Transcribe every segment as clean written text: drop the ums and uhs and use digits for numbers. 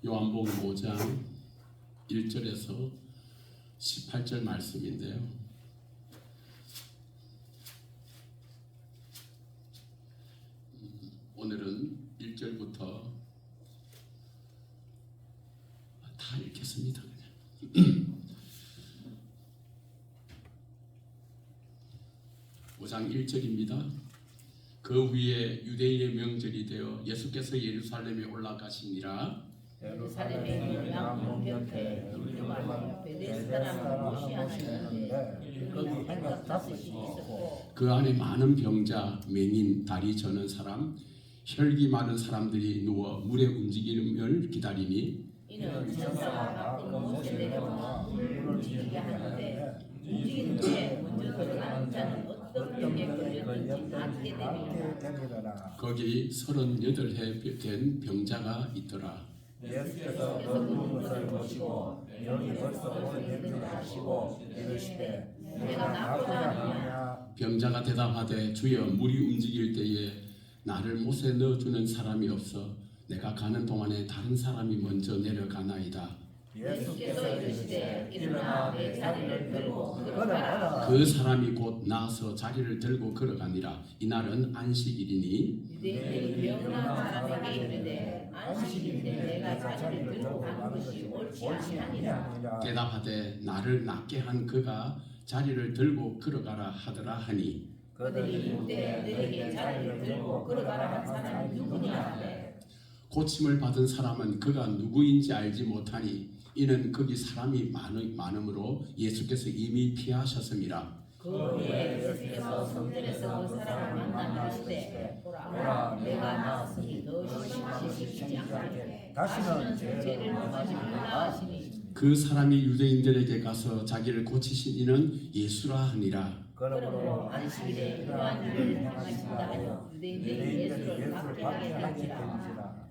요한복음 5장 1절에서 18절 말씀인데요. 오늘은 1절부터 다 읽겠습니다. 그냥 5장 1절입니다. 그 후에 유대인의 명절이 되어 예수께서 예루살렘에 올라가시니라. 예루살렘에 양문 곁에 요르단 베데스다라는 곳이 하나 있는데 거기 행각 5이 있었고 그 안에 많은 병자, 맹인, 다리 저는 사람, 혈기 많은 사람들이 누워 물의 움직임을 기다리니 이는 천사가 그 못에 내려와 물을 움직이게 하는데 움직이는데 먼저 들어가는 자는 어떤 병에 걸렸는지 낫게 되리라. 거기 38해 된 병자가 있더라. 예수께서 그 누운 것을 보시고 여기 벌써 오래됐느냐 하시고 이르시되 내가 낫고자 하느냐. 병자가 대답하되 주여 물이 움직일 때에 나를 못에 넣어주는 사람이 없어 내가 가는 동안에 다른 사람이 먼저 내려가나이다. 예수께서 이르시되 일어나 내 자리를 들고 걸어가라. 그 사람이 곧 나서 자리를 들고 걸어가니라. 이날은 안식일이니 유대인들이 병난 사람에게 이르되 안식일인데 내가 자리를 들고 가는 것이 옳지 아니하니라. 대답하되 나를 낫게 한 그가 자리를 들고 걸어가라 하더라 하니 그들이 이때 너에게 자리를 들고 걸어가라 한 사람이 누구냐 하되 고침을 받은 사람은 그가 누구인지 알지 못하니 이는 거기 사람이 많음으로 예수께서 이미 피하셨음이라. 그 후에 예수께서 성전에서 그 사람을 만나 이르시되 보라 내가 나았으니 너 심하시지 않게 다시는 죄를 범하지 말라 하시니 그 사람이 유대인들에게 가서 자기를 고치신 이는 예수라 하니라. 그러므로 안식일에 이러한 일을 행하신다 하여 유대인들이 예수를 박해하게 될지라.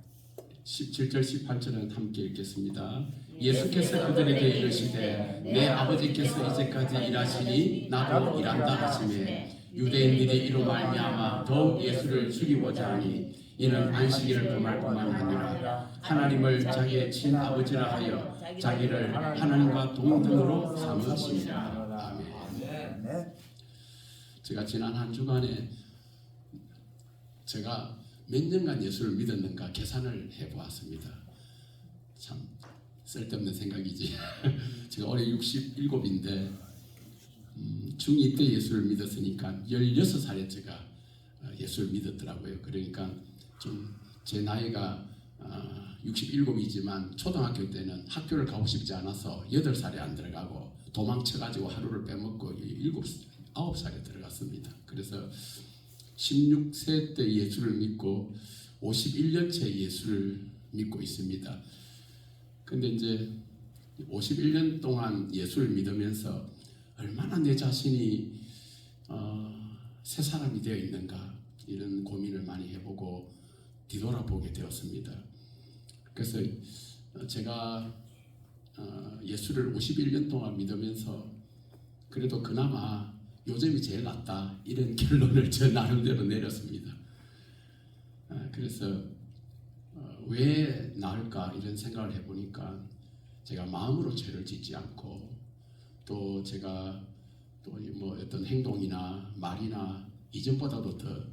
17절 18절은 함께 읽겠습니다. 예수께서 그들에게 이르시되 내 아버지께서 이제까지 일하시니 나도 일한다 하시매 유대인들이 이로 말미암아 더욱 예수를 죽이고자 하니 이는 안식일을 금할 뿐만 아니라 하나님을 자기의 친아버지라 하여 자기를 하나님과 동등으로 삼으시니라. 아멘. 제가 지난 한 주간에 제가 몇 년간 예수를 믿었는가 계산을 해보았습니다. 참 쓸데없는 생각이지. 제가 올해 67인데 중2 때 예수를 믿었으니까 16살에 제가 예수를 믿었더라고요. 그러니까 좀 제 나이가 67이지만 초등학교 때는 학교를 가고 싶지 않아서 8살에 안 들어가고 도망쳐가지고 하루를 빼먹고 9살에 들어갔습니다. 그래서 16세 때 예수를 믿고 51년째 예수를 믿고 있습니다. 근데 이제 51년 동안 예수를 믿으면서 얼마나 내 자신이 새 사람이 되어 있는가 이런 고민을 많이 해보고 뒤돌아보게 되었습니다. 그래서 제가 예수를 51년 동안 믿으면서 그래도 그나마 요즘이 제일 낫다 이런 결론을 저 나름대로 내렸습니다. 그래서 왜 나을까 이런 생각을 해보니까 제가 마음으로 죄를 짓지 않고 또 제가 또 뭐 어떤 행동이나 말이나 이전보다도 더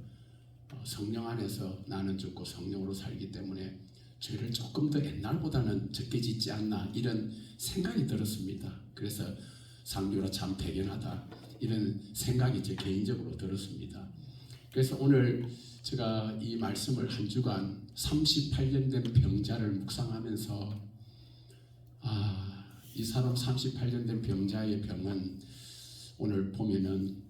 성령 안에서 나는 죽고 성령으로 살기 때문에 죄를 조금 더 옛날보다는 적게 짓지 않나 이런 생각이 들었습니다. 그래서 상주라 참 대견하다 이런 생각이 제 개인적으로 들었습니다. 그래서 오늘 제가 이 말씀을 한 주간 38년 된 병자를 묵상하면서 이 사람 38년 된 병자의 병은 오늘 보면은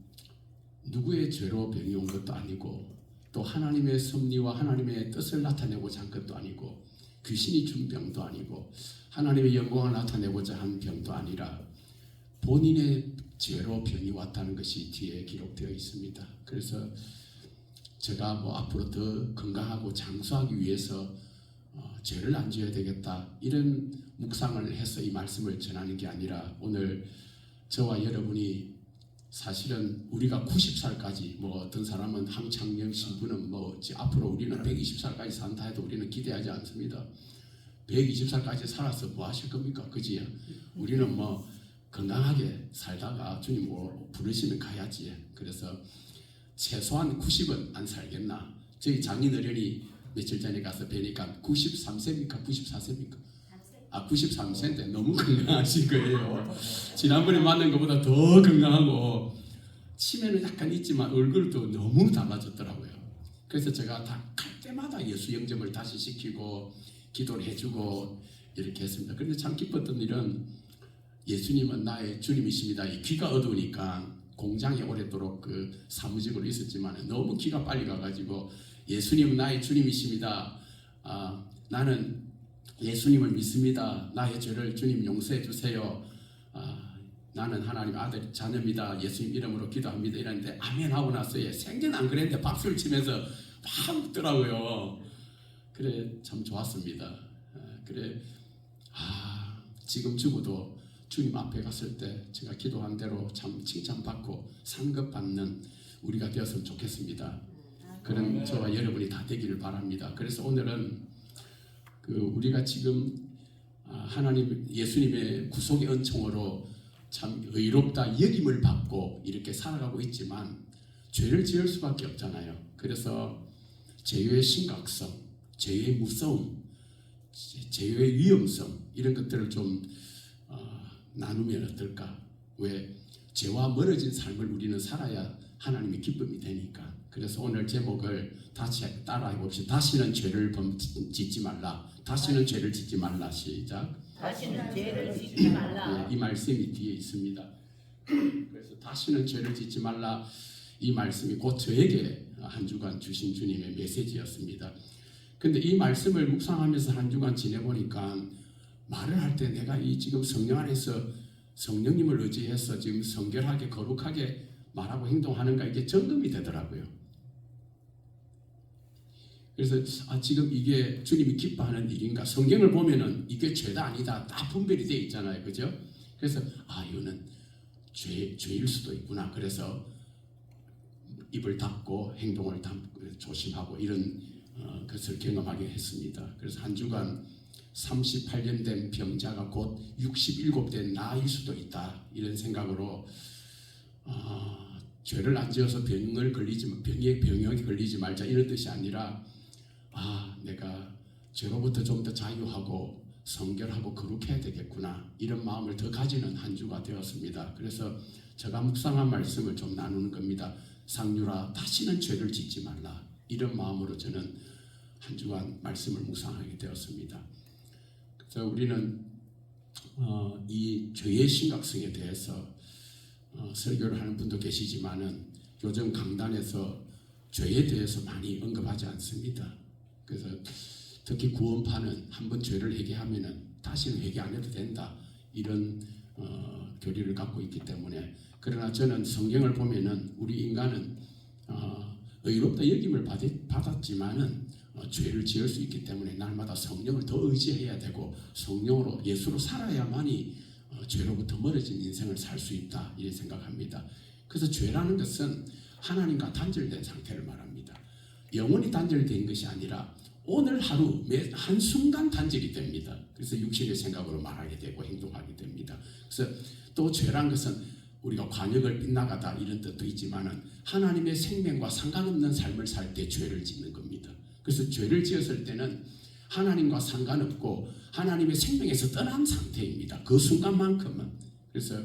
누구의 죄로 병이 온 것도 아니고 또 하나님의 섭리와 하나님의 뜻을 나타내고자 한 것도 아니고 귀신이 준 병도 아니고 하나님의 영광을 나타내고자 한 병도 아니라 본인의 죄로 병이 왔다는 것이 뒤에 기록되어 있습니다. 그래서 제가 뭐 앞으로 더 건강하고 장수하기 위해서 죄를 안 지어야 되겠다 이런 묵상을 해서 이 말씀을 전하는 게 아니라 오늘 저와 여러분이 사실은 우리가 90살까지 뭐 어떤 사람은 황창영 신부는 뭐 앞으로 우리는 120살까지 산다 해도 우리는 기대하지 않습니다. 120살까지 살아서 뭐 하실 겁니까? 그지요? 우리는 뭐 건강하게 살다가 주님 부르시면 가야지. 그래서 최소한 90은 안 살겠나? 저희 장인어른이 며칠 전에 가서 뵈니까 93세입니까? 94세입니까? 93세인데 너무 건강하신 거예요. 지난번에 만난 것보다 더 건강하고 치매는 약간 있지만 얼굴도 너무 달라졌더라고요. 그래서 제가 다 갈 때마다 예수 영접을 다시 시키고 기도를 해주고 이렇게 했습니다. 그런데 참 기뻤던 일은 예수님은 나의 주님이십니다. 이 귀가 어두우니까 공장에 오랫도록 그 사무직으로 있었지만 너무 귀가 빨리 가가지고 예수님은 나의 주님이십니다. 나는 예수님을 믿습니다. 나의 죄를 주님 용서해 주세요. 나는 하나님 아들 자녀입니다. 예수님 이름으로 기도합니다. 이랬는데 아멘 하고 나서요. 생전 안 그랬는데 박수를 치면서 막 웃더라고요. 그래 참 좋았습니다. 그래 지금 죽어도 주님 앞에 갔을 때 제가 기도한 대로 참 칭찬받고 상급받는 우리가 되었으면 좋겠습니다. 그런 저와 여러분이 다 되기를 바랍니다. 그래서 오늘은 우리가 지금 하나님 예수님의 구속의 은총으로 참 의롭다 여김을 받고 이렇게 살아가고 있지만 죄를 지을 수밖에 없잖아요. 그래서 죄의 심각성, 죄의 무서움, 죄의 위험성 이런 것들을 좀 나누면 어떨까? 왜 죄와 멀어진 삶을 우리는 살아야 하나님의 기쁨이 되니까. 그래서 오늘 제목을 다시 따라해 봅시다. 다시는 죄를 짓지 말라. 다시는 죄를 짓지 말라. 시작. 다시는 죄를 짓지 말라. 이 말씀이 뒤에 있습니다. 그래서 다시는 죄를 짓지 말라. 이 말씀이 곧 저에게 한 주간 주신 주님의 메시지였습니다. 근데 이 말씀을 묵상하면서 한 주간 지내보니까 말을 할 때 내가 이 지금 성령 안에서 성령님을 의지해서 지금 성결하게 거룩하게 말하고 행동하는가 이게 점검이 되더라고요. 그래서 지금 이게 주님이 기뻐하는 일인가? 성경을 보면은 이게 죄다 아니다 다 분별이 되어 있잖아요, 그죠? 그래서 이거는 죄일 수도 있구나. 그래서 입을 닫고 행동을 조심하고 이런 것을 경험하게 했습니다. 그래서 한 주간 38년 된 병자가 곧 67된 나일 수도 있다 이런 생각으로 죄를 안 지어서 병에 걸리지 말자 이런 뜻이 아니라 내가 죄로부터 좀 더 자유하고 성결하고 거룩해야 되겠구나 이런 마음을 더 가지는 한 주가 되었습니다. 그래서 제가 묵상한 말씀을 좀 나누는 겁니다. 상류라 다시는 죄를 짓지 말라 이런 마음으로 저는 한 주간 말씀을 묵상하게 되었습니다. 그래서 우리는 이 죄의 심각성에 대해서 설교를 하는 분도 계시지만은 요즘 강단에서 죄에 대해서 많이 언급하지 않습니다. 그래서 특히 구원파는 한번 죄를 회개하면은 다시는 회개 안 해도 된다 이런 교리를 갖고 있기 때문에 그러나 저는 성경을 보면은 우리 인간은 의롭다 여김을 받았지만은 죄를 지을 수 있기 때문에 날마다 성령을 더 의지해야 되고 성령으로 예수로 살아야만이 죄로부터 멀어진 인생을 살 수 있다 이렇게 생각합니다. 그래서 죄라는 것은 하나님과 단절된 상태를 말합니다. 영원히 단절된 것이 아니라 오늘 하루 매 한순간 단절이 됩니다. 그래서 육신의 생각으로 말하게 되고 행동하게 됩니다. 그래서 또 죄란 것은 우리가 관역을 빗나가다 이런 뜻도 있지만은 하나님의 생명과 상관없는 삶을 살 때 죄를 짓는 겁니다. 그래서 죄를 지었을 때는 하나님과 상관없고 하나님의 생명에서 떠난 상태입니다. 그 순간만큼은. 그래서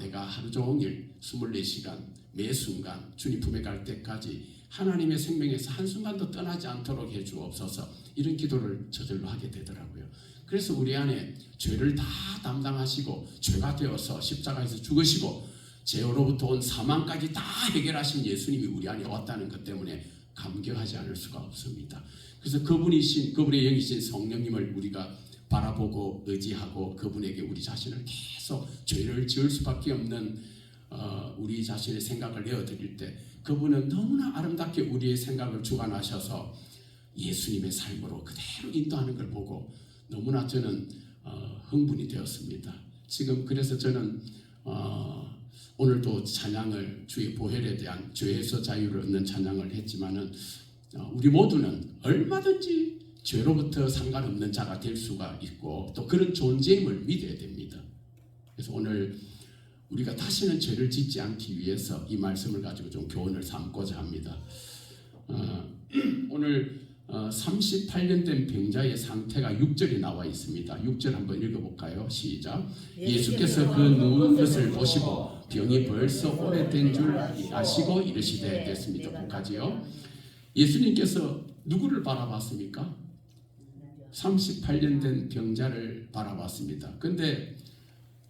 내가 하루 종일 24시간 매 순간 주님 품에 갈 때까지 하나님의 생명에서 한순간도 떠나지 않도록 해주옵소서 이런 기도를 저절로 하게 되더라고요. 그래서 우리 안에 죄를 다 담당하시고 죄가 되어서 십자가에서 죽으시고 죄로부터 온 사망까지 다 해결하신 예수님이 우리 안에 왔다는 것 때문에 감격하지 않을 수가 없습니다. 그래서 그분의 영이신 성령님을 우리가 바라보고 의지하고 그분에게 우리 자신을 계속 죄를 지을 수밖에 없는 우리 자신의 생각을 내어드릴 때 그분은 너무나 아름답게 우리의 생각을 주관하셔서 예수님의 삶으로 그대로 인도하는 걸 보고 너무나 저는 흥분이 되었습니다. 지금 그래서 저는 오늘도 찬양을 주의 보혈에 대한 죄에서 자유를 얻는 찬양을 했지만은 우리 모두는 얼마든지 죄로부터 상관없는 자가 될 수가 있고 또 그런 존재임을 믿어야 됩니다. 그래서 오늘 우리가 다시는 죄를 짓지 않기 위해서 이 말씀을 가지고 좀 교훈을 삼고자 합니다. 오늘 38년 된 병자의 상태가 6절에 나와 있습니다. 6절 한번 읽어볼까요? 시작. 예수께서 그 누운 것을 보시고 병이 벌써 오래된 줄 아시고 이르시되 됐습니다. 거기까지요. 예수님께서 누구를 바라봤습니까? 38년 된 병자를 바라봤습니다. 근데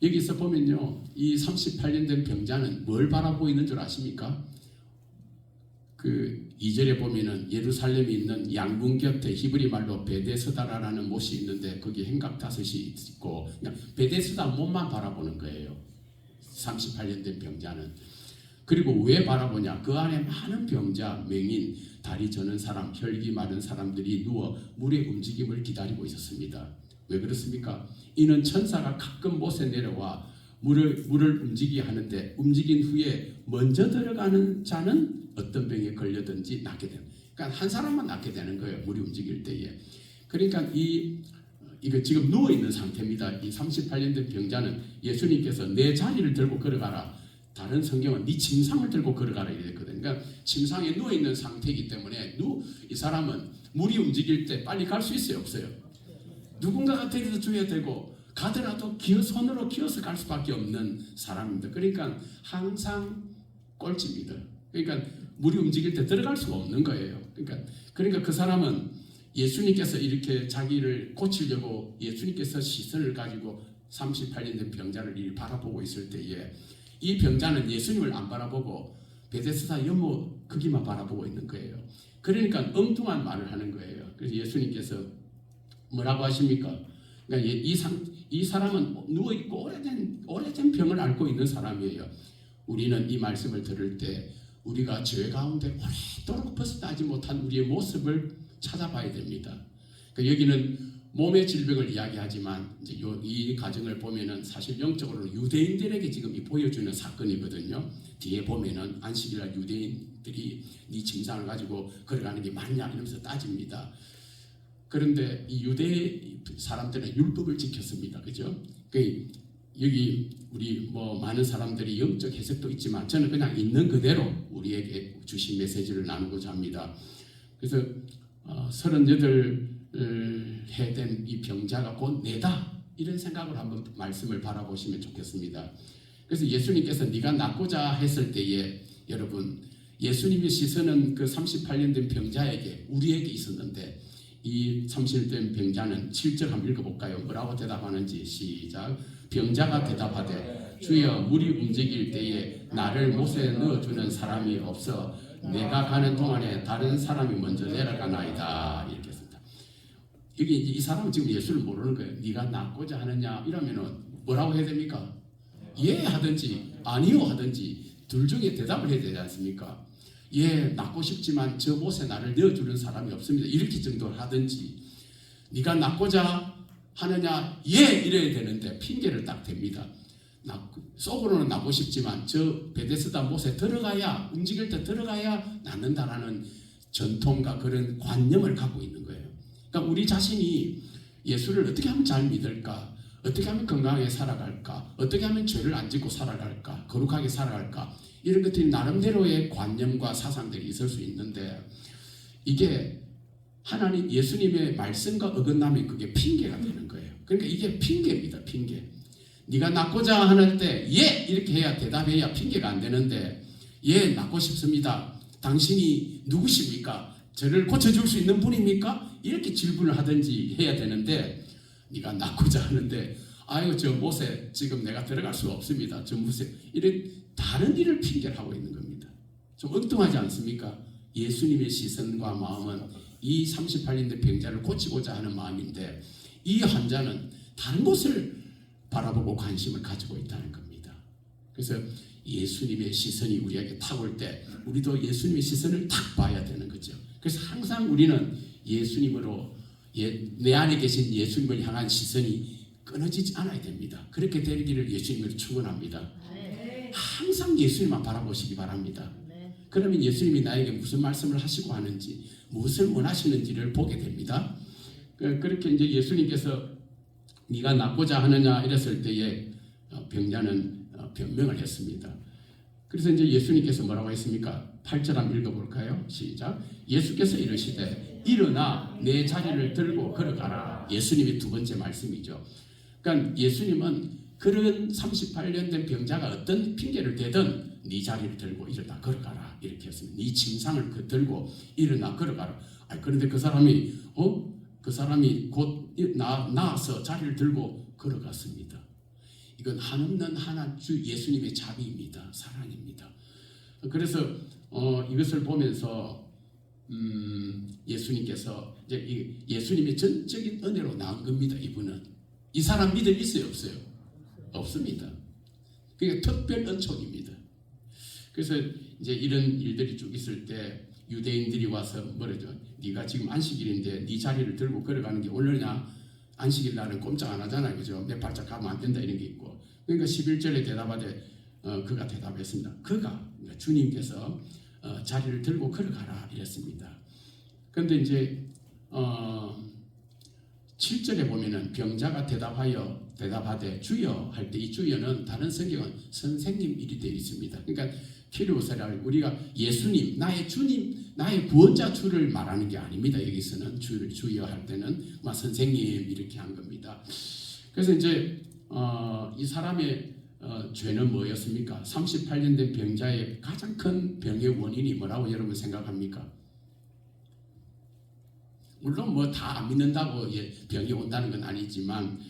여기서 보면요, 이 38년 된 병자는 뭘 바라보고 있는 줄 아십니까? 그 2절에 보면은 예루살렘에 있는 양문 곁에 히브리 말로 베데스다라는 못이 있는데 거기 행각다섯이 있고 그냥 베데스다 못만 바라보는 거예요. 38년 된 병자는. 그리고 왜 바라보냐? 그 안에 많은 병자, 맹인, 다리 저는 사람, 혈기 마른 사람들이 누워 물의 움직임을 기다리고 있었습니다. 왜 그렇습니까? 이는 천사가 가끔 못에 내려와 물을 움직이게 하는데 움직인 후에 먼저 들어가는 자는 어떤 병에 걸려든지 낫게 되는. 그러니까 한 사람만 낫게 되는 거예요. 물이 움직일 때에. 그러니까 이거 지금 누워 있는 상태입니다. 이 38년 된 병자는 예수님께서 내 자리를 들고 걸어가라. 다른 성경은 네 침상을 들고 걸어가라 이랬거든요. 그러니까 침상에 누워 있는 상태이기 때문에 이 사람은 물이 움직일 때 빨리 갈 수 있어요, 없어요? 누군가가 데려다 줘야 되고 가더라도 손으로 기어서 갈 수밖에 없는 사람입니다. 그러니까 항상 꼴찌입니다. 그러니까 물이 움직일 때 들어갈 수가 없는 거예요. 그러니까 그 사람은 예수님께서 이렇게 자기를 고치려고 예수님께서 시선을 가지고 38년 된 병자를 이렇게 바라보고 있을 때에 이 병자는 예수님을 안 바라보고 베데스다 연못 거기만 바라보고 있는 거예요. 그러니까 엉뚱한 말을 하는 거예요. 그래서 예수님께서 뭐라고 하십니까? 그러니까 이 사람은 누워 있고 오래된 병을 앓고 있는 사람이에요. 우리는 이 말씀을 들을 때 우리가 죄 가운데 오래도록 벗어나지 못한 우리의 모습을 찾아봐야 됩니다. 그러니까 여기는 몸의 질병을 이야기하지만 이제 이 가정을 보면은 사실 영적으로 유대인들에게 지금 보여주는 사건이거든요. 뒤에 보면은 안식일날 유대인들이 네 짐승을 가지고 걸어가는 게 맞냐 이러면서 따집니다. 그런데 이 유대 사람들은 율법을 지켰습니다. 그죠? 여기 우리 많은 사람들이 영적 해석도 있지만 저는 그냥 있는 그대로 우리에게 주신 메시지를 나누고자 합니다. 그래서 38해 된 이 병자가 곧 내다 이런 생각으로 한번 말씀을 바라보시면 좋겠습니다. 그래서 예수님께서 네가 낫고자 했을 때에 여러분 예수님의 시선은 그 38년 된 병자에게 우리에게 있었는데 이 38년 된 병자는 7절 한번 읽어볼까요? 뭐라고 대답하는지 시작. 병자가 대답하되 주여 물이 움직일 때에 나를 못에 넣어주는 사람이 없어 내가 가는 동안에 다른 사람이 먼저 내려가나이다 이렇게 했습니다. 여기 이제 이 사람은 지금 예수를 모르는 거예요. 네가 낫고자 하느냐 이러면은 뭐라고 해야 됩니까? 예 하든지 아니요 하든지 둘 중에 대답을 해야 되지 않습니까? 예 낫고 싶지만 저 못에 나를 넣어주는 사람이 없습니다. 이렇게 정도를 하든지 네가 낫고자 하느냐 예 이래야 되는데 핑계를 딱 댑니다. 속으로는 낫고 싶지만 저 베데스다 못에 들어가야 움직일 때 들어가야 낫는다라는 전통과 그런 관념을 갖고 있는 거예요. 그러니까 우리 자신이 예수를 어떻게 하면 잘 믿을까? 어떻게 하면 건강하게 살아갈까? 어떻게 하면 죄를 안 짓고 살아갈까? 거룩하게 살아갈까? 이런 것들이 나름대로의 관념과 사상들이 있을 수 있는데 이게 하나님 예수님의 말씀과 어긋나면 그게 핑계가 되는 거예요. 그러니까 이게 핑계입니다. 핑계. 네가 낫고자 하는 때 예 이렇게 해야 대답해야 핑계가 안 되는데 예 낫고 싶습니다. 당신이 누구십니까? 저를 고쳐줄 수 있는 분입니까? 이렇게 질문을 하든지 해야 되는데 네가 낫고자 하는데 아유 저 못에 지금 내가 들어갈 수 없습니다. 저 못에 이런 다른 일을 핑계를 하고 있는 겁니다. 좀 엉뚱하지 않습니까? 예수님의 시선과 마음은 이 38년 된 병자를 고치고자 하는 마음인데 이 환자는 다른 곳을 바라보고 관심을 가지고 있다는 겁니다. 그래서 예수님의 시선이 우리에게 탁 올 때 우리도 예수님의 시선을 탁 봐야 되는 거죠. 그래서 항상 우리는 예수님으로 내 안에 계신 예수님을 향한 시선이 끊어지지 않아야 됩니다. 그렇게 되기를 예수님을 축원합니다. 항상 예수님만 바라보시기 바랍니다. 그러면 예수님이 나에게 무슨 말씀을 하시고 하는지 무엇을 원하시는지를 보게 됩니다. 그렇게 이제 예수님께서 네가 낫고자 하느냐 이랬을 때에 병자는 변명을 했습니다. 그래서 이제 예수님께서 뭐라고 했습니까? 8절 한번 읽어볼까요? 시작. 예수께서 이르시되 일어나 내 자리를 들고 걸어가라. 예수님의 두 번째 말씀이죠. 그러니까 예수님은 그런 38년 된 병자가 어떤 핑계를 대든 네 자리를 들고 일어나 걸어가라 이렇게 했습니다. 네 침상을 들고 일어나 걸어가라. 그런데 그 사람이 곧 나와서 자리를 들고 걸어갔습니다. 이건 한없는 주 예수님의 자비입니다. 사랑입니다. 그래서 이것을 보면서 예수님께서 이제 예수님의 전적인 은혜로 나온 겁니다. 이분은 이 사람 믿음 있어요, 없어요? 없습니다. 그게 특별 은총입니다. 그래서 이제 이런 일들이 쭉 있을 때 유대인들이 와서 뭐라죠? 네가 지금 안식일인데 네 자리를 들고 걸어가는 게 옳으냐? 안식일 날은 꼼짝 안 하잖아요, 그죠? 내 발짝 가면 안 된다 이런 게 있고. 그러니까 11절에 대답하되 그가 대답했습니다. 그러니까 주님께서 자리를 들고 걸어가라 이랬습니다. 그런데 이제 7절에 보면은 병자가 대답하되 주여 할 때 이 주여는 다른 성경은 선생님 일이 되어 있습니다. 그러니까 키리오스라고 우리가 예수님, 나의 주님, 나의 구원자 주를 말하는 게 아닙니다. 여기서는 주여 할 때는 선생님 이렇게 한 겁니다. 그래서 이제 이 사람의 죄는 뭐였습니까? 38년 된 병자의 가장 큰 병의 원인이 뭐라고 여러분 생각합니까? 물론 뭐 다 안 믿는다고 병이 온다는 건 아니지만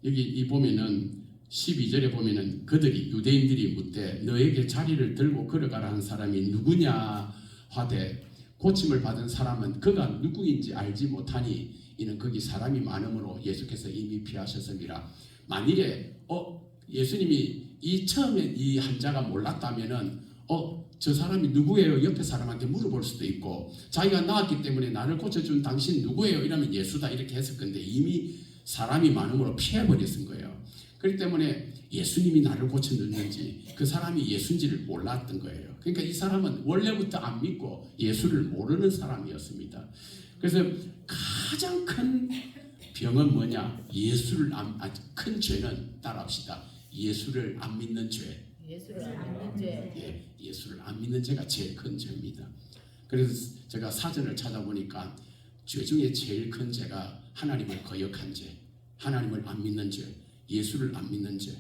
여기 보면은 12절에 보면은 유대인들이 묻되 너에게 자리를 들고 걸어가라는 사람이 누구냐 하되 고침을 받은 사람은 그가 누구인지 알지 못하니 이는 거기 사람이 많음으로 예수께서 이미 피하셨습니다. 만일에 예수님이 처음에 이 환자가 몰랐다면은 저 사람이 누구예요? 옆에 사람한테 물어볼 수도 있고 자기가 나았기 때문에 나를 고쳐준 당신 누구예요? 이러면 예수다 이렇게 했을 건데 이미 사람이 많음으로 피해버렸은 거예요. 그렇기 때문에 예수님이 나를 고쳐줬는지 그 사람이 예수인지를 몰랐던 거예요. 그러니까 이 사람은 원래부터 안 믿고 예수를 모르는 사람이었습니다. 그래서 가장 큰 병은 뭐냐? 큰 죄는 따라합시다. 예수를 안 믿는 죄. 예수를 안 믿는 죄. 예수를 안 믿는 죄가 제일 큰 죄입니다. 그래서 제가 사전을 찾아보니까 죄 중에 제일 큰 죄가 하나님을 거역한 죄, 하나님을 안 믿는 죄, 예수를 안 믿는 죄,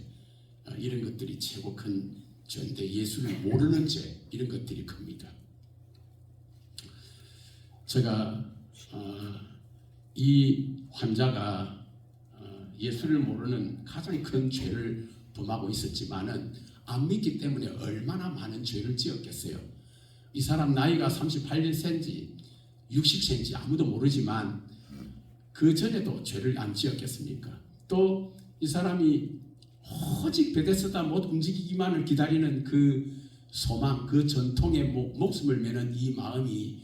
이런 것들이 최고 큰 죄인데 예수를 모르는 죄, 이런 것들이 큽니다. 제가 이 환자가 예수를 모르는 가장 큰 죄를 범하고 있었지만은 안 믿기 때문에 얼마나 많은 죄를 지었겠어요. 이 사람 나이가 38년생인지 60세인지 아무도 모르지만 그 전에도 죄를 안 지었겠습니까? 또 이 사람이 오직 베데스다 못 움직이기만을 기다리는 그 소망, 그 전통에 목숨을 매는 이 마음이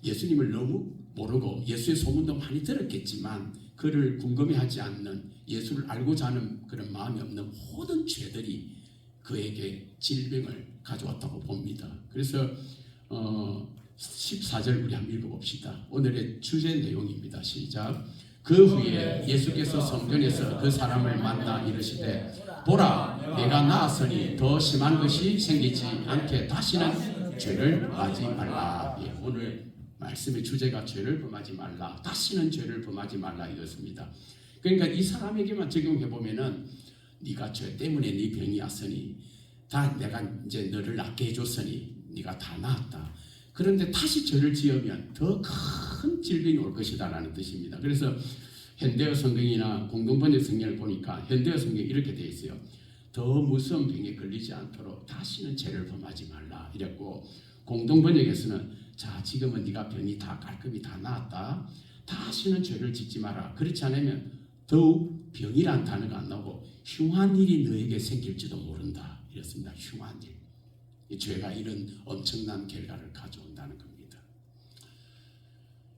예수님을 너무 모르고 예수의 소문도 많이 들었겠지만 그를 궁금해하지 않는 예수를 알고자 하는 그런 마음이 없는 모든 죄들이 그에게 질병을 가져왔다고 봅니다. 그래서 14절 우리 한번 읽어봅시다. 오늘의 주제 내용입니다. 시작. 그 후에 예수께서 성전에서 그 사람을 만나 이르시되 보라 내가 나았으니 더 심한 것이 생기지 않게 다시는 죄를 범하지 말라. 오늘 말씀의 주제가 죄를 범하지 말라. 다시는 죄를 범하지 말라 이것입니다. 그러니까 이 사람에게만 적용해 보면은 네가 죄 때문에 네 병이 왔으니 다 내가 이제 너를 낫게 해줬으니 네가 다 나았다. 그런데 다시 죄를 지으면 더 큰 질병이 올 것이다라는 뜻입니다. 그래서 현대어 성경이나 공동번역 성경을 보니까 현대어 성경이 이렇게 되어 있어요. 더 무서운 병에 걸리지 않도록 다시는 죄를 범하지 말라 이랬고 공동번역에서는 자 지금은 네가 병이 다 깔끔히 다 나았다. 다시는 죄를 짓지 마라. 그렇지 않으면 더욱 병이란 단어가 안 나오고 흉한 일이 너에게 생길지도 모른다 이랬습니다. 흉한 일. 이 죄가 이런 엄청난 결과를 가져온다는 겁니다.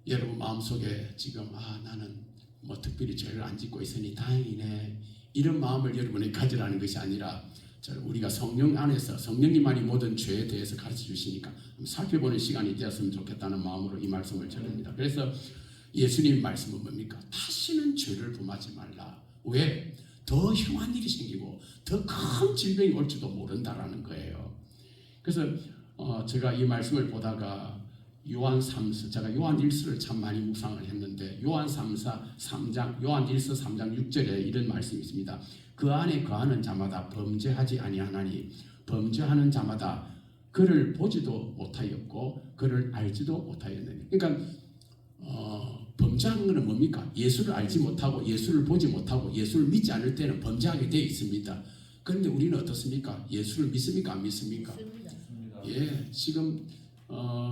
여러분 마음속에 지금 나는 뭐 특별히 죄를 안 짓고 있으니 다행이네 이런 마음을 여러분이 가지라는 것이 아니라 우리가 성령 안에서 성령님만이 모든 죄에 대해서 가르쳐 주시니까 살펴보는 시간이 되었으면 좋겠다는 마음으로 이 말씀을 전합니다. 그래서 예수님 말씀은 뭡니까? 다시는 죄를 범하지 말라. 왜? 더 흉한 일이 생기고 더 큰 질병이 올지도 모른다라는 거예요. 그래서 제가 이 말씀을 보다가 요한 3서, 제가 요한 1서를 참 많이 묵상을 했는데 요한 3장, 요한 1서 3장 6절에 이런 말씀이 있습니다. 그 안에 거하는 자마다 범죄하지 아니하나니 범죄하는 자마다 그를 보지도 못하였고 그를 알지도 못하였느니. 그러니까 범죄하는 것은 뭡니까? 예수를 알지 못하고 예수를 보지 못하고 예수를 믿지 않을 때는 범죄하게 되어 있습니다. 그런데 우리는 어떻습니까? 예수를 믿습니까? 안 믿습니까? 예, 지금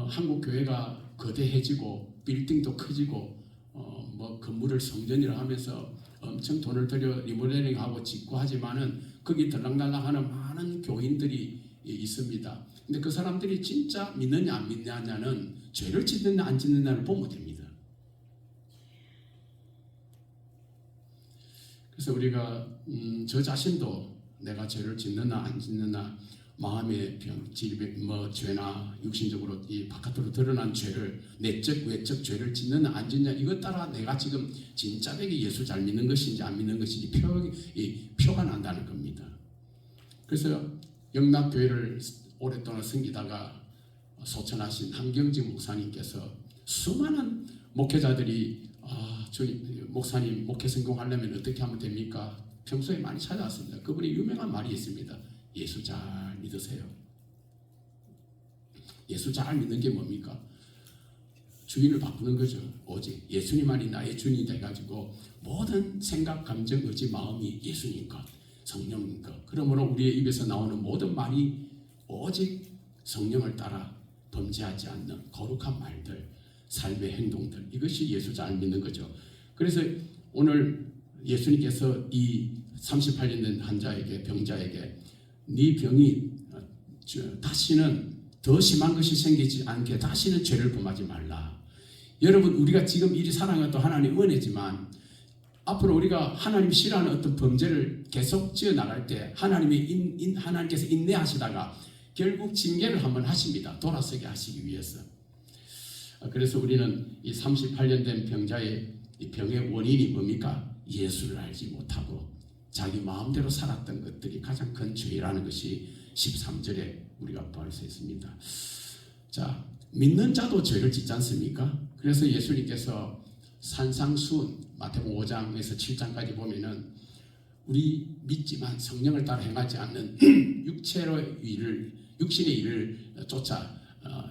한국 교회가 거대해지고 빌딩도 커지고 뭐 건물을 성전이라 하면서 엄청 돈을 들여 리모델링하고 짓고 하지만은 거기 들락날락하는 많은 교인들이 있습니다. 근데 그 사람들이 진짜 믿느냐 안 믿느냐는 죄를 짓느냐 안 짓느냐를 보면 됩니다. 그래서 우리가 저 자신도 내가 죄를 짓느냐 안 짓느냐, 마음의 병, 질병, 뭐 죄나 육신적으로 이 바깥으로 드러난 죄를 내적 외적 죄를 짓느냐 안 짓느냐, 이것 따라 내가 지금 진짜되게 예수 잘 믿는 것인지 안 믿는 것인지 표가 난다는 겁니다. 그래서 영락교회를 오랫동안 섬기다가 소천하신 한경직 목사님께서 수많은 목회자들이 목사님 목회 성공하려면 어떻게 하면 됩니까? 평소에 많이 찾아왔습니다. 그분이 유명한 말이 있습니다. 예수 잘 믿으세요. 예수 잘 믿는 게 뭡니까? 주인을 바꾸는 거죠. 오직 예수님만이 나의 주인이 돼가지고 모든 생각, 감정, 의지, 마음이 예수님 것, 성령님 것. 그러므로 우리의 입에서 나오는 모든 말이 오직 성령을 따라 범죄하지 않는 거룩한 말들, 삶의 행동들, 이것이 예수 잘 믿는 거죠. 그래서 오늘 예수님께서 이 38년 된 환자에게, 병자에게 네 병이 다시는 더 심한 것이 생기지 않게 다시는 죄를 범하지 말라. 여러분, 우리가 지금 이리 사랑하는 또 하나님 은혜지만 앞으로 우리가 하나님 싫어하는 어떤 범죄를 계속 지어 나갈 때 하나님께서 인내하시다가 결국 징계를 한번 하십니다. 돌아서게 하시기 위해서. 그래서 우리는 이 38년 된 병자의 이 병의 원인이 뭡니까? 예수를 알지 못하고 자기 마음대로 살았던 것들이 가장 큰 죄라는 것이 13절에 우리가 볼 수 있습니다. 자, 믿는 자도 죄를 짓지 않습니까? 그래서 예수님께서 산상수훈 마태복음 5장에서 7장까지 보면은 우리 믿지만 성령을 따라 행하지 않는 육신의 일을 쫓아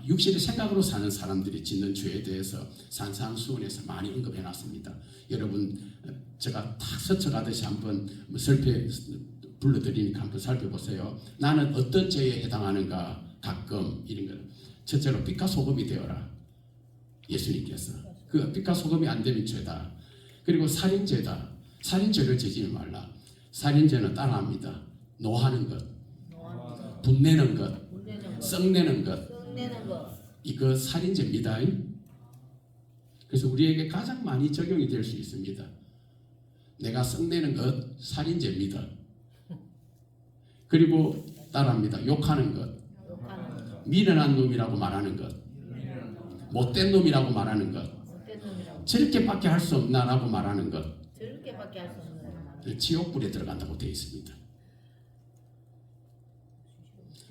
육신의 생각으로 사는 사람들이 짓는 죄에 대해서 산상수훈에서 많이 언급해놨습니다. 여러분, 제가 탁 스쳐가듯이 한번 불러드리니까 한번 살펴보세요. 나는 어떤 죄에 해당하는가? 가끔 이런 거. 첫째로 빛과 소금이 되어라. 예수님께서 그 빛과 소금이 안 되면 죄다. 그리고 살인죄다. 살인죄를 지지 말라. 살인죄는 따라합니다. 노하는 것, 분내는 것, 썩내는 것, 이거 살인죄입니다. 그래서 우리에게 가장 많이 적용이 될 수 있습니다. 내가 썩내는 것 살인죄입니다. 그리고 따라합니다. 욕하는 것, 미련한 놈이라고 말하는 것, 못된 놈이라고 말하는 것, 저렇게밖에 할 수 없나라고 말하는 것, 지옥불에 들어간다고 되어 있습니다.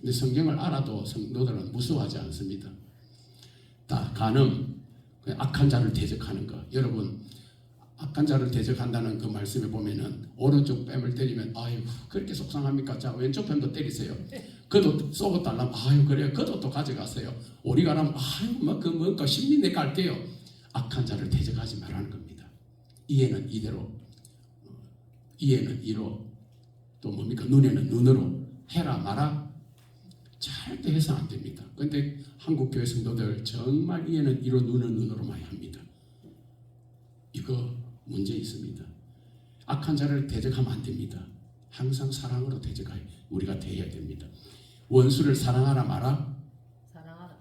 근데 성경을 알아도 성도들은 무서워하지 않습니다. 다 간음, 악한 자를 대적하는 것. 여러분, 악한 자를 대적한다는 그 말씀에 보면은 오른쪽 뺨을 때리면 아유 그렇게 속상합니까? 자, 왼쪽 뺨도 때리세요. 그도 쏘고 달라면 아유 그래요. 그도 또 가져가세요. 우리가 하면 아유 뭐 그 뭔가 심리 내가 할게요. 악한 자를 대적하지 말라는 겁니다. 이에는 이대로, 이에는 이로, 또 뭡니까? 눈에는 눈으로 해라 마라. 절대 해서 안 됩니다. 그런데 한국 교회 성도들 정말 이에는 이로 눈은 눈으로 많이 합니다. 이거 문제 있습니다. 악한 자를 대적하면 안 됩니다. 항상 사랑으로 대적하여 우리가 대해야 됩니다. 원수를 사랑하라 마라. 사랑하라.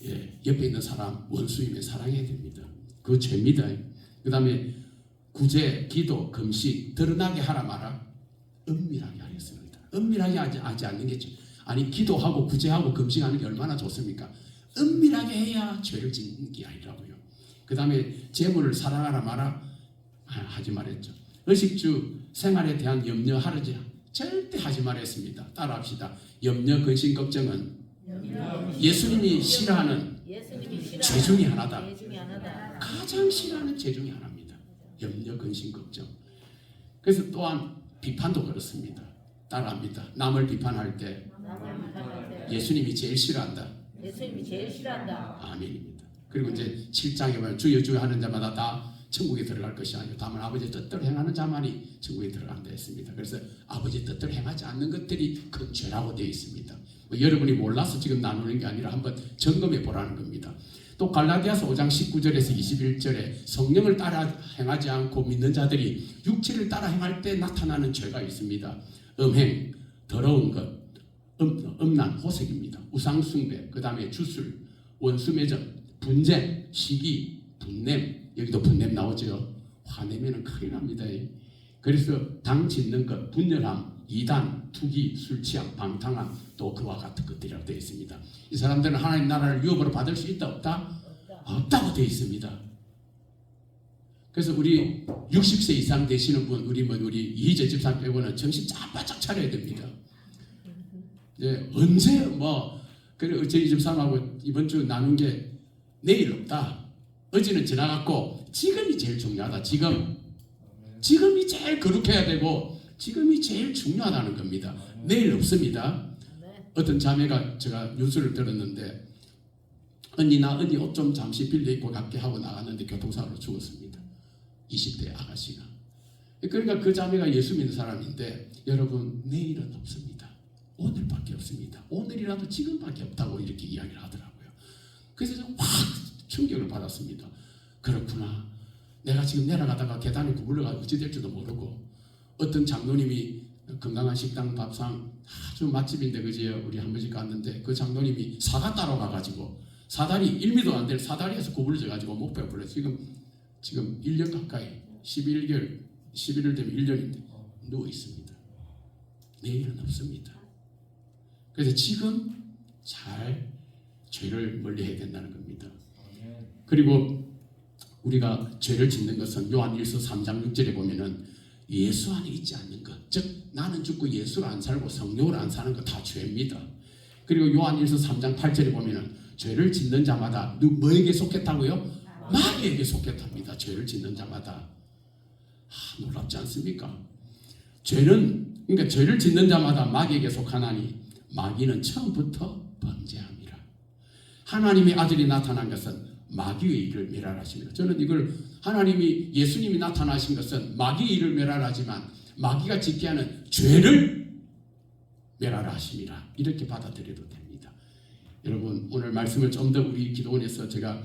예, 옆에 있는 사람 원수이면 사랑해야 됩니다. 그거 죄입니다. 그 다음에 구제, 기도, 금식 드러나게 하라 마라. 은밀하게 하였습니다. 은밀하게 하지 않는 게 아니 기도하고 구제하고 금식하는 게 얼마나 좋습니까? 은밀하게 해야 죄를 짓는 게 아니라고요. 그 다음에 재물을 사랑하라 마라 하지 말했죠. 의식주 생활에 대한 염려하지 절대 하지 말했습니다. 따라합시다. 염려, 근심, 걱정은 예수님이 싫어하는 죄 중에 하나다. 가장 싫어하는 죄 중에 하나입니다. 염려, 근심, 걱정. 그래서 또한 비판도 그렇습니다. 따라합니다. 남을 비판할 때 예수님이 제일 싫어한다. 아멘입니다. 그리고 이제 7장에 보면 주여 주여 하는 자마다 다 천국에 들어갈 것이 아니요 다만 아버지의 뜻대로 행하는 자만이 천국에 들어간다 했습니다. 그래서 아버지의 뜻대로 행하지 않는 것들이 큰 죄라고 되어 있습니다. 여러분이 몰라서 지금 나누는 게 아니라 한번 점검해 보라는 겁니다. 또 갈라디아서 5장 19절에서 21절에 성령을 따라 행하지 않고 믿는 자들이 육체를 따라 행할 때 나타나는 죄가 있습니다. 음행, 더러운 것, 음란, 호색입니다. 우상숭배, 그 다음에 주술, 원수매점, 분쟁, 시기, 분냄, 여기도 분냄 나오죠. 화내면 큰일 납니다. 그래서 당 짓는 것, 분열함, 이단, 투기, 술취함, 방탕함, 또 그와 같은 것들이라고 되어 있습니다. 이 사람들은 하나님 나라를 유업으로 받을 수 있다 없다? 없다고 되어 있습니다. 그래서 우리 60세 이상 되시는 분, 우리 이희재 집사 빼고는 정신 바짝 차려야 됩니다. 네, 언제 그래 저희 집사람하고 이번 주 나눈 게 내일 없다. 어제는 지나갔고 지금이 제일 중요하다. 지금이 제일 거룩해야 되고 지금이 제일 중요하다는 겁니다. 내일 없습니다. 어떤 자매가 제가 뉴스를 들었는데 언니 옷 좀 잠시 빌려 입고 갈게 하고 나갔는데 교통사고로 죽었습니다. 20대 아가씨가. 그러니까 그 자매가 예수 믿는 사람인데 여러분 내일은 없습니다. 오늘밖에 없습니다. 오늘이라도 지금밖에 없다고 이렇게 이야기를 하더라고요. 그래서 확 충격을 받았습니다. 그렇구나. 내가 지금 내려가다가 계단에 구불러가 어찌 될지도 모르고 어떤 장로님이 건강한 식당 밥상 아주 맛집인데 그지요. 우리 한 번씩 갔는데 그 장로님이 사가 따러 가가지고 사다리 1미도 안 될 사다리에서 구부러져가지고 목뼈 불러 지금 1년 가까이 11일 되면 1년인데 누워 있습니다. 내일은 없습니다. 그래서 지금 잘 죄를 멀리해야 된다는 겁니다. 그리고 우리가 죄를 짓는 것은 요한일서 3장 6절에 보면은 예수 안에 있지 않는 것, 즉 나는 죽고 예수를 안 살고 성령을 안 사는 것 다 죄입니다. 그리고 요한일서 3장 8절에 보면은 죄를 짓는 자마다 뭐에게 속했다고요? 마귀에게 속했답니다. 죄를 짓는 자마다. 놀랍지 않습니까? 그러니까 죄를 짓는 자마다 마귀에게 속하나니 마귀는 처음부터 범죄함이라. 하나님의 아들이 나타난 것은 마귀의 일을 멸하십니다. 저는 이걸 하나님이 예수님이 나타나신 것은 마귀의 일을 멸하지만 마귀가 짓게 하는 죄를 멸하라 하심이라 이렇게 받아들여도 됩니다. 여러분 오늘 말씀을 좀 더 우리 기도원에서 제가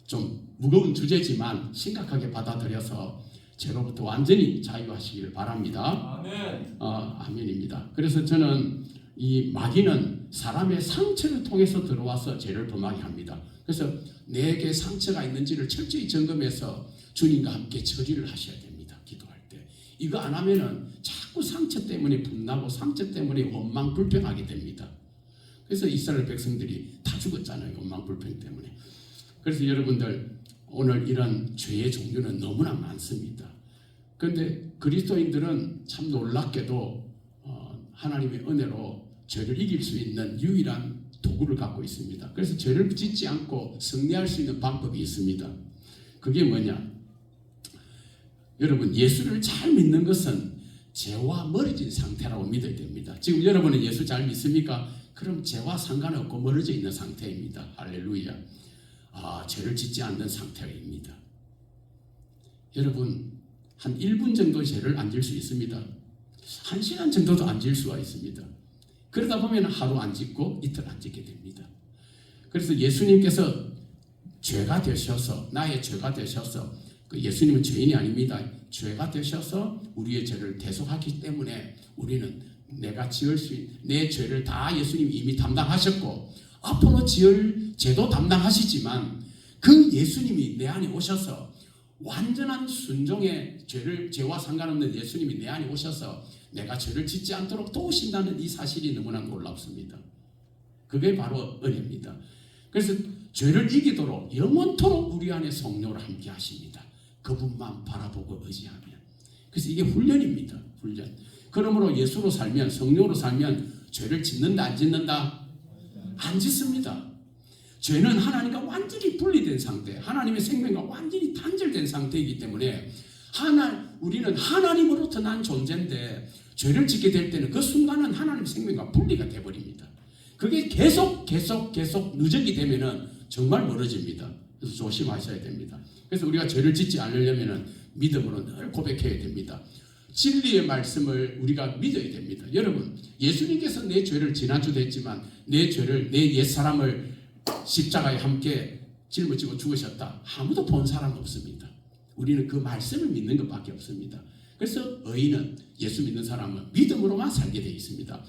좀 무거운 주제지만 심각하게 받아들여서 죄로부터 완전히 자유하시기를 바랍니다. 아멘. 아멘입니다. 그래서 저는 이 마귀는 사람의 상처를 통해서 들어와서 죄를 범하게 합니다. 그래서 내게 상처가 있는지를 철저히 점검해서 주님과 함께 처리를 하셔야 됩니다. 기도할 때. 이거 안 하면은 자꾸 상처 때문에 분나고 상처 때문에 원망 불평하게 됩니다. 그래서 이스라엘 백성들이 다 죽었잖아요. 원망 불평 때문에. 그래서 여러분들 오늘 이런 죄의 종류는 너무나 많습니다. 그런데 그리스도인들은 참 놀랍게도 하나님의 은혜로 죄를 이길 수 있는 유일한 도구를 갖고 있습니다. 그래서 죄를 짓지 않고 승리할 수 있는 방법이 있습니다. 그게 뭐냐? 여러분 예수를 잘 믿는 것은 죄와 멀어진 상태라고 믿어야 됩니다. 지금 여러분은 예수 잘 믿습니까? 그럼 죄와 상관없고 멀어져 있는 상태입니다. 할렐루야. 죄를 짓지 않는 상태입니다. 여러분 한 1분 정도 죄를 안 질 수 있습니다. 1시간 정도도 안 질 수가 있습니다. 그러다 보면 하루 안 짓고 이틀 안 짓게 됩니다. 그래서 예수님께서 죄가 되셔서 나의 죄가 되셔서 예수님은 죄인이 아닙니다. 죄가 되셔서 우리의 죄를 대속하기 때문에 우리는 내가 지을 수 있는 내 죄를 다 예수님이 이미 담당하셨고 앞으로 지을 죄도 담당하시지만 그 예수님이 내 안에 오셔서 완전한 순종의 죄와 상관없는 예수님이 내 안에 오셔서 내가 죄를 짓지 않도록 도우신다는 이 사실이 너무나 놀랍습니다. 그게 바로 은혜입니다. 그래서 죄를 이기도록 영원토록 우리 안에 성령으로 함께 하십니다. 그분만 바라보고 의지하면. 그래서 이게 훈련입니다. 훈련. 그러므로 예수로 살면, 성령으로 살면 죄를 짓는다 안 짓는다? 안 짓습니다. 죄는 하나님과 완전히 분리된 상태, 하나님의 생명과 완전히 단절된 상태이기 때문에 우리는 하나님으로부터 난 존재인데 죄를 짓게 될 때는 그 순간은 하나님의 생명과 분리가 되어버립니다. 그게 계속 누적이 되면은 정말 멀어집니다. 그래서 조심하셔야 됩니다. 그래서 우리가 죄를 짓지 않으려면은 믿음으로 늘 고백해야 됩니다. 진리의 말씀을 우리가 믿어야 됩니다. 여러분, 예수님께서 내 죄를 지난주도 했지만 내 죄를, 내 옛사람을 십자가에 함께 짊어지고 죽으셨다. 아무도 본 사람 없습니다. 우리는 그 말씀을 믿는 것밖에 없습니다. 그래서 의인은, 예수 믿는 사람은 믿음으로만 살게 되어 있습니다.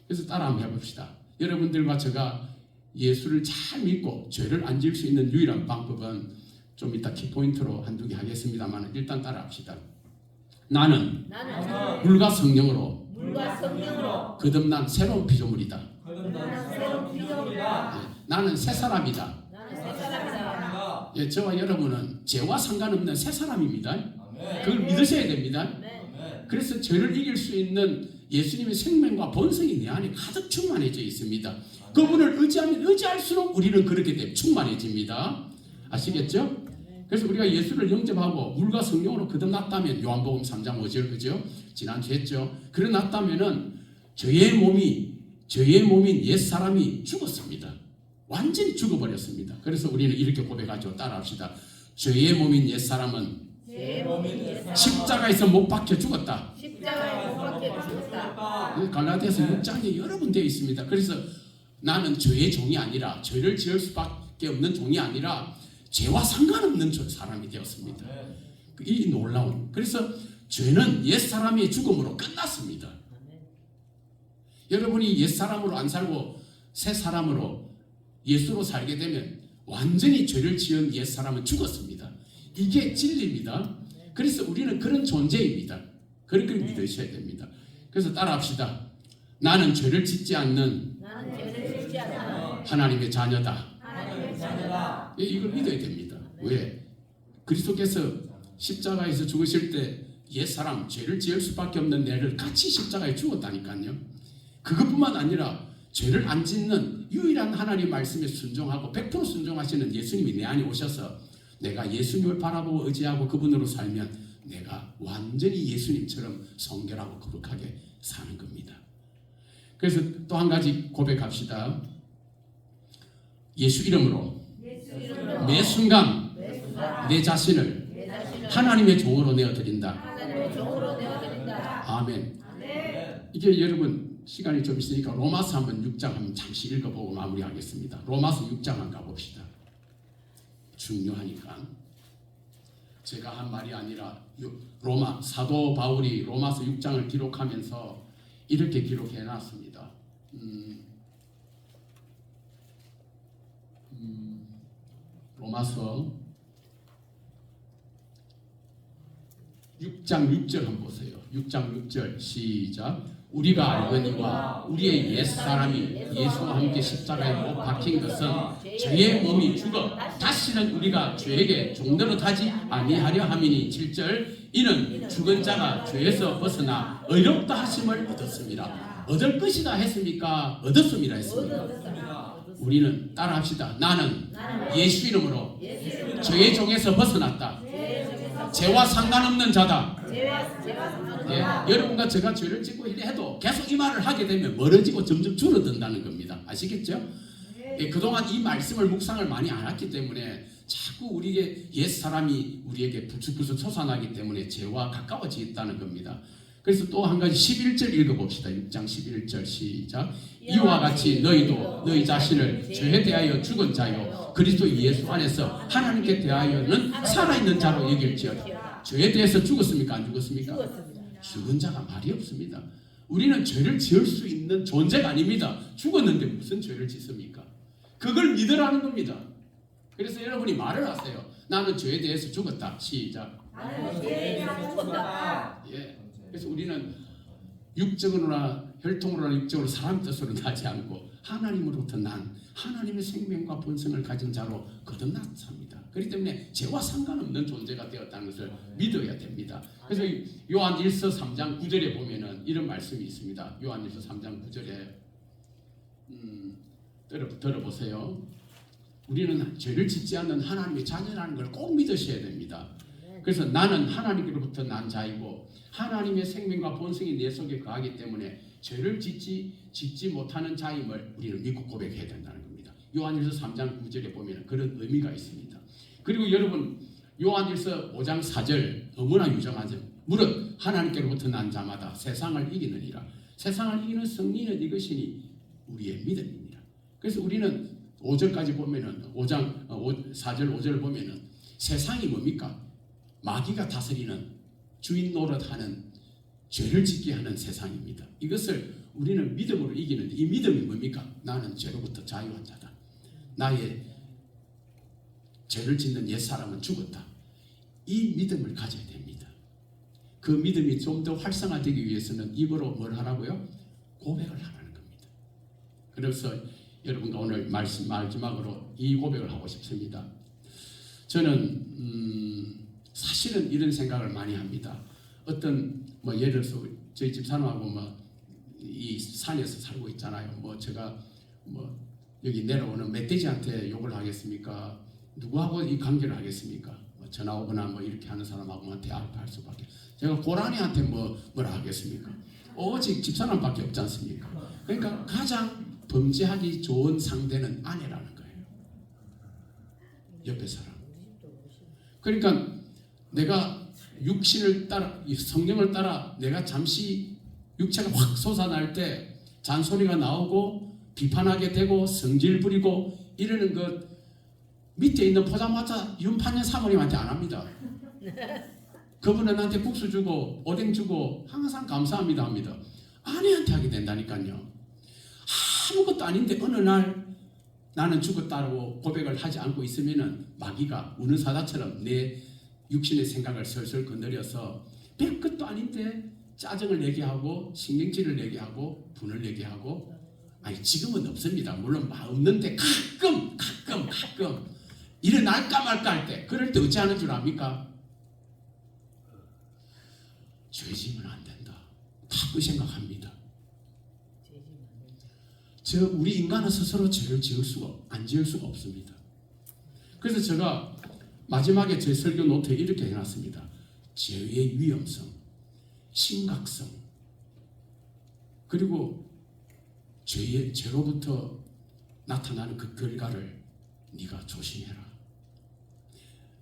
그래서 따라 한번 해봅시다. 여러분들과 제가 예수를 잘 믿고 죄를 안 지을 수 있는 유일한 방법은 좀 이따 키포인트로 한두 개 하겠습니다만 일단 따라 합시다. 나는 물과 성령으로 거듭난 새로운 피조물이다. 나는 새 사람이다. 예, 저와 여러분은 죄와 상관없는 새 사람입니다. 그걸 믿으셔야 됩니다. 그래서 죄를 이길 수 있는 예수님의 생명과 본성이 내 안에 가득 충만해져 있습니다. 그분을 의지하면 의지할수록 우리는 그렇게 되면 충만해집니다. 아시겠죠? 그래서 우리가 예수를 영접하고 물과 성령으로 거듭났다면 요한복음 3장 5절 그죠? 지난주 했죠. 그러났다면은 죄의 몸인 옛사람이 죽었습니다. 완전히 죽어버렸습니다. 그래서 우리는 이렇게 고백하죠. 따라합시다. 죄의 몸인 옛사람은 십자가에서 못 박혀 죽었다. 갈라디아서 6장에 여러 번 되어 있습니다. 그래서 나는 죄의 종이 아니라, 죄를 지을 수밖에 없는 종이 아니라 죄와 상관없는 사람이 되었습니다. 이 놀라운. 그래서 죄는 옛사람의 죽음으로 끝났습니다. 여러분이 옛사람으로 안 살고 새 사람으로 예수로 살게 되면 완전히 죄를 지은 옛사람은 죽었습니다. 이게 진리입니다. 그래서 우리는 그런 존재입니다. 그렇게 믿으셔야 됩니다. 그래서 따라합시다. 나는 죄를 짓지 않는 하나님의 자녀다. 이걸 믿어야 됩니다. 왜? 그리스도께서 십자가에서 죽으실 때 옛사람, 죄를 지을 수밖에 없는 내를 같이 십자가에 죽었다니까요. 그것뿐만 아니라 죄를 안 짓는 유일한 하나님 말씀에 순종하고 100% 순종하시는 예수님이 내 안에 오셔서 내가 예수님을 바라보고 의지하고 그분으로 살면 내가 완전히 예수님처럼 성결하고 거룩하게 사는 겁니다. 그래서 또 한 가지 고백합시다. 예수 이름으로 매 순간 내 자신을 하나님의 종으로 내어드린다. 아멘. 이게 여러분 시간이 좀 있으니까 로마서 한번 6장 한번 잠시 읽어보고 마무리하겠습니다. 로마서 6장 한번 가봅시다. 중요하니까. 제가 한 말이 아니라 사도 바울이 로마서 6장을 기록하면서 이렇게 기록해놨습니다. 로마서 6장 6절 한번 보세요. 6장 6절 시작. 우리가 알거니와 우리의 옛사람이 예수와 함께 십자가에 못 박힌 것은 죄의 몸이 죽어 다시는 우리가 죄에게 종노릇하지 아니하려 함이니 7절. 이는 죽은 자가 죄에서 벗어나 의롭다 하심을 얻었습니다. 얻을 것이다 했습니까? 얻었습니다 했습니다. 우리는 따라합시다. 나는 예수 이름으로 죄의 종에서 벗어났다. 죄와 상관없는 자다. 예, 여러분과 제가 죄를 짓고 해도 계속 이 말을 하게 되면 멀어지고 점점 줄어든다는 겁니다. 아시겠죠? 예, 그동안 이 말씀을 묵상을 많이 안 했기 때문에 자꾸 우리의 옛사람이 우리에게 불쑥불쑥 솟아나기 때문에 죄와 가까워지겠다는 겁니다. 그래서 또 한 가지 11절 읽어봅시다. 6장 11절 시작. 이와 같이 너희도 너희 자신을 죄에 대하여 죽은 자요 그리스도 예수 안에서 하나님께 대하여는 살아있는 자로 여길지어다. 죄에 대해서 죽었습니까? 안 죽었습니까? 죽은 자가 말이 없습니다. 우리는 죄를 지을 수 있는 존재가 아닙니다. 죽었는데 무슨 죄를 짓습니까? 그걸 믿으라는 겁니다. 그래서 여러분이 말을 하세요. 나는 죄에 대해서 죽었다. 시작. 나는 죄에 대해서 죽었다. 예. 그래서 우리는 육적으로나 혈통으로나 육적으로 사람 뜻으로 나지 않고 하나님으로부터 난 하나님의 생명과 본성을 가진 자로 거듭났습니다. 그렇기 때문에 죄와 상관없는 존재가 되었다는 것을 믿어야 됩니다. 그래서 요한 1서 3장 9절에 보면은 이런 말씀이 있습니다. 요한 1서 3장 9절에 들어보세요. 우리는 죄를 짓지 않는 하나님의 자녀라는 걸 꼭 믿으셔야 됩니다. 그래서 나는 하나님으로부터 난 자이고 하나님의 생명과 본성이 내 속에 거하기 때문에 죄를 짓지 못하는 자임을 우리는 믿고 고백해야 된다는 겁니다. 요한일서 3장 9절에 보면 그런 의미가 있습니다. 그리고 여러분 요한일서 5장 4절 너무나 유정하죠. 무릇 하나님께로부터 난 자마다 세상을 이기느니라. 세상을 이기는 승리는 이것이니 우리의 믿음입니다. 그래서 우리는 5절까지 보면은 4절 5절을 보면은 세상이 뭡니까? 마귀가 다스리는 주인 노릇하는 죄를 짓게 하는 세상입니다. 이것을 우리는 믿음으로 이기는데 이 믿음이 뭡니까? 나는 죄로부터 자유한 자다. 나의 죄를 짓는 옛사람은 죽었다. 이 믿음을 가져야 됩니다. 그 믿음이 좀 더 활성화되기 위해서는 입으로 뭘 하라고요? 고백을 하라는 겁니다. 그래서 여러분과 오늘 말씀 마지막으로 이 고백을 하고 싶습니다. 저는 사실은 이런 생각을 많이 합니다. 어떤 예를 들어서 저희 집사람하고 이 산에서 살고 있잖아요. 제가 여기 내려오는 멧돼지한테 욕을 하겠습니까? 누구하고 이 관계를 하겠습니까? 전화 오거나 이렇게 하는 사람하고 대화할 수밖에. 제가 고라니한테 뭐라 하겠습니까? 오직 집사람밖에 없지 않습니까? 그러니까 가장 범죄하기 좋은 상대는 아내라는 거예요. 옆에 사람. 그러니까 내가 육신을 따라 성령을 따라 내가 잠시 육체가 확 솟아날 때 잔소리가 나오고 비판하게 되고 성질 부리고 이러는 것 밑에 있는 포장마차 윤판년 사모님한테 안 합니다. 그분은 나한테 국수 주고 오뎅 주고 항상 감사합니다 합니다. 아내한테 하게 된다니까요. 아무것도 아닌데 어느 날 나는 죽었다고 고백을 하지 않고 있으면은 마귀가 우는 사자처럼 내 육신의 생각을 설설 건드려서 별것도 아닌데 짜증을 내게 하고 신경질을 내게 하고 분을 내게 하고 아니 지금은 없습니다. 물론 없는데 가끔 일어날까 말까 할 때 그럴 때 어찌 하는 줄 압니까? 죄 지으면 안 된다. 다 그 생각합니다. 우리 인간은 스스로 죄를 안 지을 수가 없습니다. 그래서 제가 마지막에 제 설교 노트에 이렇게 해놨습니다. 죄의 위험성, 심각성, 그리고 죄로부터 나타나는 그 결과를 네가 조심해라.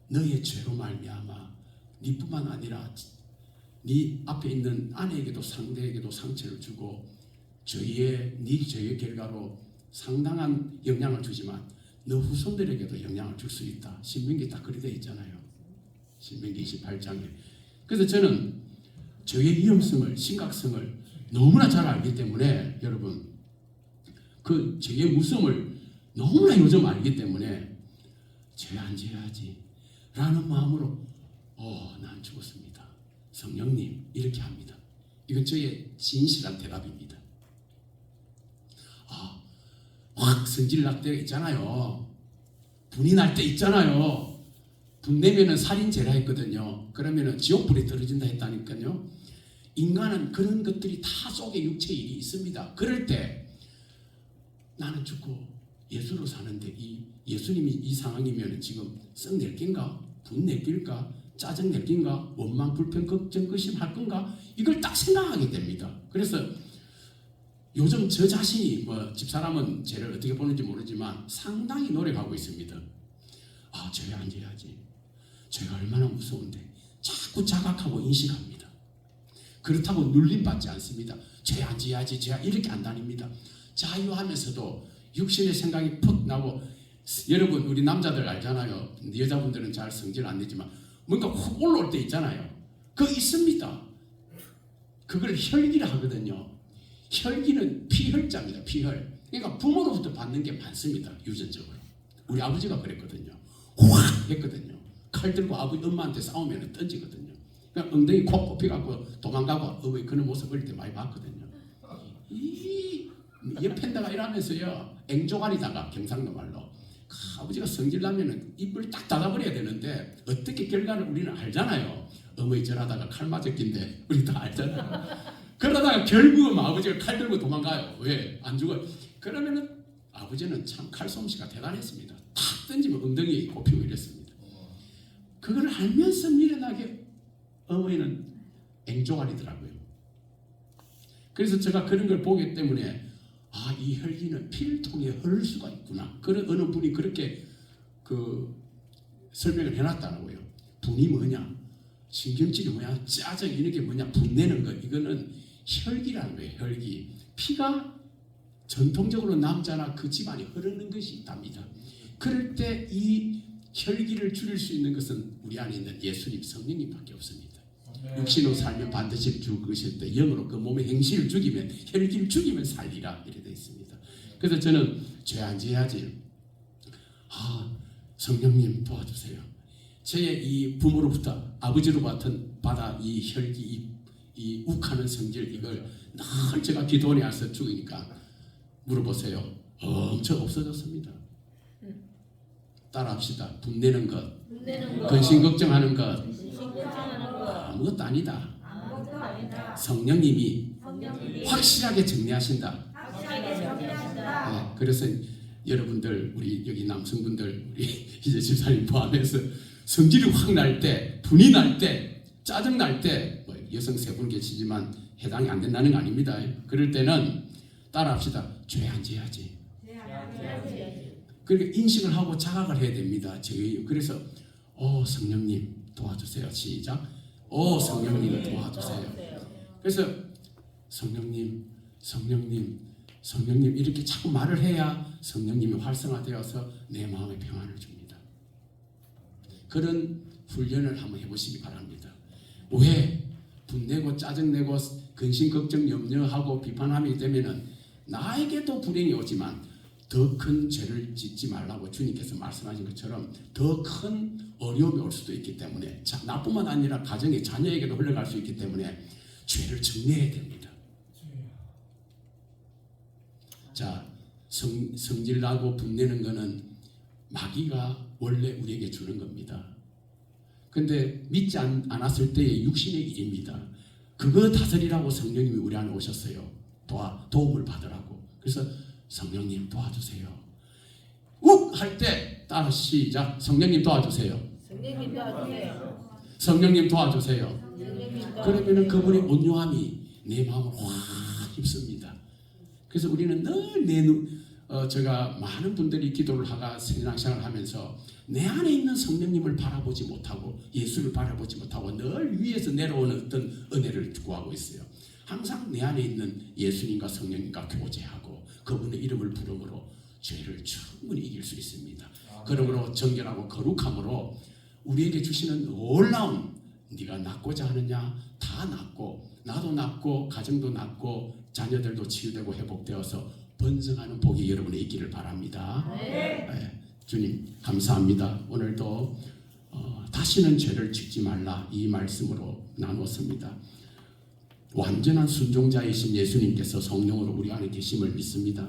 너의 죄로 말미암아 네뿐만 아니라 네 앞에 있는 아내에게도 상대에게도 상처를 주고 네 죄의 결과로 상당한 영향을 주지만 너 후손들에게도 영향을 줄 수 있다. 신명기 딱 그리 되어 있잖아요. 신명기 28장에. 그래서 저는 죄의 위험성을 심각성을 너무나 잘 알기 때문에 여러분 그 죄의 무서움을 너무나 요즘 알기 때문에 죄 안 지어야지 라는 마음으로 난 죽었습니다. 성령님 이렇게 합니다. 이건 저의 진실한 대답입니다. 확 성질 날 때 있잖아요. 분이 날 때 있잖아요. 분 내면은 살인죄라 했거든요. 그러면은 지옥불에 떨어진다 했다니까요. 인간은 그런 것들이 다 속에 육체의 일이 있습니다. 그럴 때 나는 죽고 예수로 사는데 예수님이 이 상황이면 지금 썩 낼 낀가? 분 낼 낄까? 짜증 낼 낀가? 원망, 불평, 걱정, 의심할 건가? 이걸 딱 생각하게 됩니다. 그래서 요즘 저 자신이 집사람은 죄를 어떻게 보는지 모르지만 상당히 노력하고 있습니다. 죄 안 지어야지. 죄가 얼마나 무서운데 자꾸 자각하고 인식합니다. 그렇다고 눌림받지 않습니다. 죄 안 지어야지. 죄 이렇게 안 다닙니다. 자유하면서도 육신의 생각이 퍽 나고 여러분 우리 남자들 알잖아요. 여자분들은 잘 성질 안 내지만 뭔가 훅 올라올 때 있잖아요. 그거 있습니다. 그걸 혈기라 하거든요. 혈기는 피혈자입니다. 피혈. 그러니까 부모로부터 받는 게 많습니다. 유전적으로. 우리 아버지가 그랬거든요. 확 했거든요. 칼 들고 아버지 엄마한테 싸우면 던지거든요. 그냥 엉덩이 콕 뽑혀갖고 도망가고 어머니 그런 모습 어릴 때 많이 봤거든요. 이 옆엔다가 이러면서요 앵조가리다가 경상도 말로 아버지가 성질나면은 입을 딱 닫아버려야 되는데 어떻게 결과를 우리는 알잖아요. 어머니 저러다가 칼 맞았긴데 우리 다 알잖아요. 그러다가 결국은 아버지가 칼 들고 도망가요. 왜? 안 죽어요. 그러면은 아버지는 참 칼솜씨가 대단했습니다. 탁 던지면 엉덩이에 꼽히고 이랬습니다. 그걸 알면서 미련하게 어머니는 앵조가리더라고요. 그래서 제가 그런 걸 보기 때문에 이 혈기는 피를 통해 흐를 수가 있구나. 그런 어느 분이 그렇게 설명을 해놨다고요. 분이 뭐냐, 신경질이 뭐냐, 짜증 이런 게 뭐냐, 분내는 것 이거는 혈기라는 거예요. 혈기. 피가 전통적으로 남자나 그 집안에 흐르는 것이 있답니다. 그럴 때 이 혈기를 줄일 수 있는 것은 우리 안에 있는 예수님 성령님밖에 없습니다. 육신으로 살면 반드시 죽으실 때 영으로 그 몸의 행실을 죽이면 혈기를 죽이면 살리라 이렇게 되어 있습니다. 그래서 저는 죄 안 지어야지. 성령님 도와주세요. 제 이 부모로부터 아버지로부터 받아 이 혈기 이 욱하는 성질 이걸 늘 제가 기도원에 와서 죽으니까 물어보세요. 엄청 없어졌습니다. 따라합시다. 분내는 것, 근심 걱정하는 것 아무것도 아니다. 성령님이 확실하게 정리하신다. 네, 그래서 여러분들 우리 여기 남성분들 우리 이제 집사님 포함해서 성질이 확 날 때, 분이 날 때, 짜증 날 때 여성 세 분 계시지만 해당이 안 된다는 거 아닙니다. 그럴 때는 따라합시다. 죄 안 지어야지. 그러니까 인식을 하고 자각을 해야 됩니다. 그래서 성령님 도와주세요. 시작. 성령님 도와주세요. 그래서 성령님 이렇게 자꾸 말을 해야 성령님이 활성화되어서 내 마음에 평안을 줍니다. 그런 훈련을 한번 해보시기 바랍니다. 왜? 분내고 짜증내고 근심 걱정 염려하고 비판함이 되면은 나에게도 불행이 오지만 더 큰 죄를 짓지 말라고 주님께서 말씀하신 것처럼 더 큰 어려움이 올 수도 있기 때문에 나뿐만 아니라 가정의 자녀에게도 흘러갈 수 있기 때문에 죄를 정리해야 됩니다. 자, 성질나고 분내는 것은 마귀가 원래 우리에게 주는 겁니다. 근데 믿지 않았을 때의 육신의 일입니다. 그거 다스리라고 성령님이 우리 안에 오셨어요. 도움을 받으라고. 그래서 성령님 도와주세요. 욱! 할 때 따라 시작. 성령님 도와주세요. 성령님 도와주세요. 그러면은 그분의 온유함이 내 마음을 확 휩습니다. 그래서 우리는 늘 제가 많은 분들이 기도를 하가 신앙생활을 하면서 내 안에 있는 성령님을 바라보지 못하고 예수를 바라보지 못하고 늘 위에서 내려오는 어떤 은혜를 구하고 있어요. 항상 내 안에 있는 예수님과 성령님과 교제하고 그분의 이름을 부름으로 죄를 충분히 이길 수 있습니다. 그러므로 정결하고 거룩함으로 우리에게 주시는 놀라운 네가 낫고자 하느냐 다 낫고 나도 낫고 가정도 낫고 자녀들도 치유되고 회복되어서 번성하는 복이 여러분의 있기를 바랍니다. 네, 주님 감사합니다. 오늘도 다시는 죄를 짓지 말라 이 말씀으로 나눴습니다. 완전한 순종자이신 예수님께서 성령으로 우리 안에 계심을 믿습니다.